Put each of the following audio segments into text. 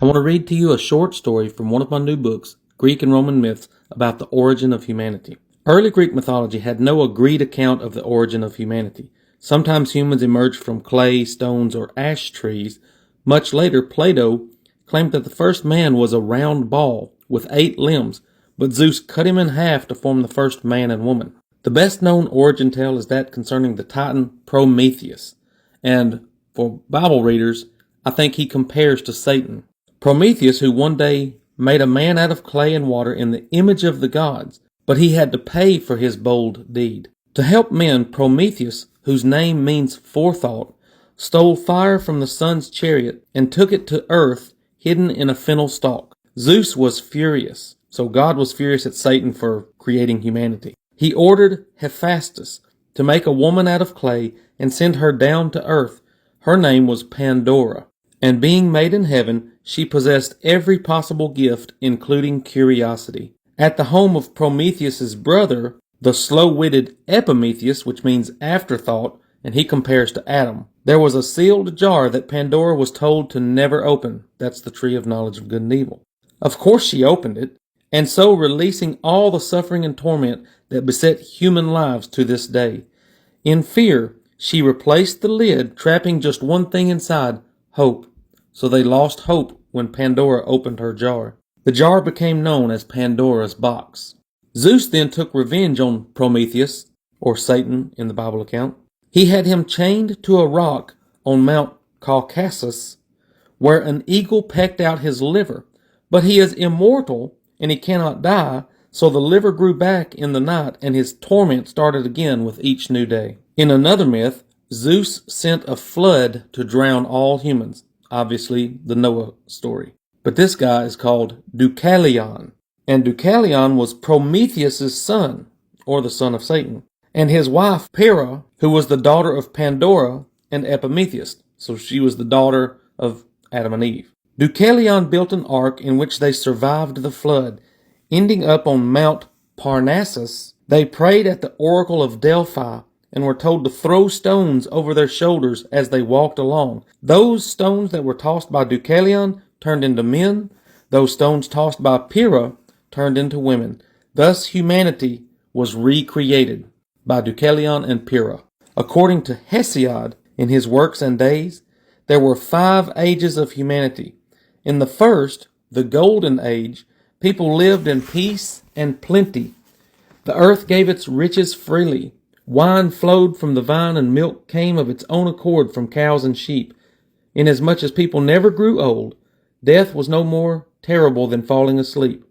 I want to read to you a short story from one of my new books, Greek and Roman Myths, about the origin of humanity. Early Greek mythology had no agreed account of the origin of humanity. Sometimes humans emerged from clay, stones, or ash trees. Much later, Plato claimed that the first man was a round ball with 8 limbs, but Zeus cut him in half to form the first man and woman. The best known origin tale is that concerning the Titan Prometheus, and for Bible readers, I think he compares to Satan. Prometheus, who one day made a man out of clay and water in the image of the gods, but he had to pay for his bold deed. To help men, Prometheus, whose name means forethought, stole fire from the sun's chariot and took it to earth hidden in a fennel stalk. Zeus was furious, so God was furious at Satan for creating humanity. He ordered Hephaestus to make a woman out of clay and send her down to earth. Her name was Pandora, and being made in heaven, she possessed every possible gift, including curiosity. At the home of Prometheus's brother, the slow-witted Epimetheus, which means afterthought, and he compares to Adam, there was a sealed jar that Pandora was told to never open. That's the tree of knowledge of good and evil. Of course she opened it, and so releasing all the suffering and torment that beset human lives to this day. In fear, she replaced the lid, trapping just one thing inside, hope. So they lost hope when Pandora opened her jar. The jar became known as Pandora's box. Zeus then took revenge on Prometheus, or Satan in the Bible account. He had him chained to a rock on Mount Caucasus, where an eagle pecked out his liver. But he is immortal, and he cannot die, so the liver grew back in the night, and his torment started again with each new day. In another myth, Zeus sent a flood to drown all humans. Obviously, the Noah story. But this guy is called Deucalion. And Deucalion was Prometheus' son, or the son of Satan. And his wife, Pyrrha, who was the daughter of Pandora and Epimetheus. So she was the daughter of Adam and Eve. Deucalion built an ark in which they survived the flood. Ending up on Mount Parnassus, they prayed at the oracle of Delphi and were told to throw stones over their shoulders as they walked along. Those stones that were tossed by Deucalion turned into men. Those stones tossed by Pyrrha turned into women. Thus humanity was recreated by Deucalion and Pyrrha. According to Hesiod, in his Works and Days, there were 5 ages of humanity. In the first, the Golden Age, people lived in peace and plenty. The earth gave its riches freely. Wine flowed from the vine and milk came of its own accord from cows and sheep. Inasmuch as people never grew old, death was no more terrible than falling asleep.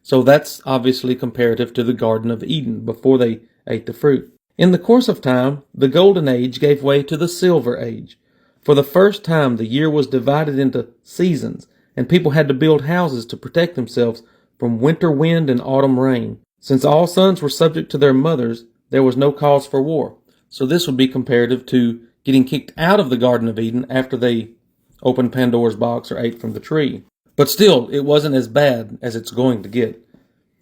So that's obviously comparative to the Garden of Eden before they ate the fruit. In the course of time, the Golden Age gave way to the Silver Age. For the first time, the year was divided into seasons, and people had to build houses to protect themselves from winter wind and autumn rain. Since all sons were subject to their mothers, there was no cause for war. So this would be comparative to getting kicked out of the Garden of Eden after they opened Pandora's box or ate from the tree. But still, it wasn't as bad as it's going to get.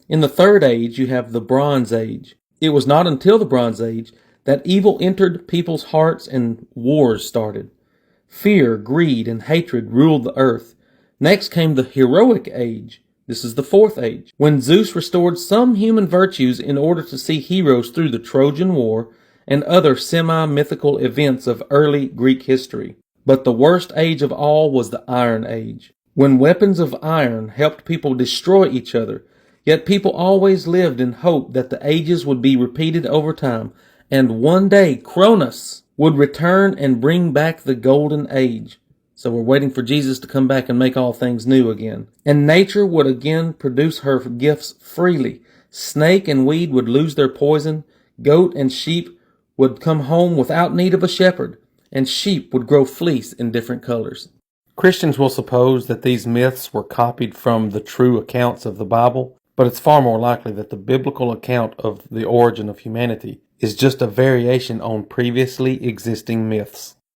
In the Third Age, you have the Bronze Age. It was not until the Bronze Age that evil entered people's hearts and wars started. Fear, greed, and hatred ruled the earth. Next came the Heroic Age. This is the Fourth Age, when Zeus restored some human virtues in order to see heroes through the Trojan War and other semi-mythical events of early Greek history. But the worst age of all was the Iron Age, when weapons of iron helped people destroy each other. Yet people always lived in hope that the ages would be repeated over time, and one day Cronus would return and bring back the Golden Age. So we're waiting for Jesus to come back and make all things new again. And nature would again produce her gifts freely. Snake and weed would lose their poison. Goat and sheep would come home without need of a shepherd. And sheep would grow fleece in different colors. Christians will suppose that these myths were copied from the true accounts of the Bible, but it's far more likely that the biblical account of the origin of humanity is just a variation on previously existing myths.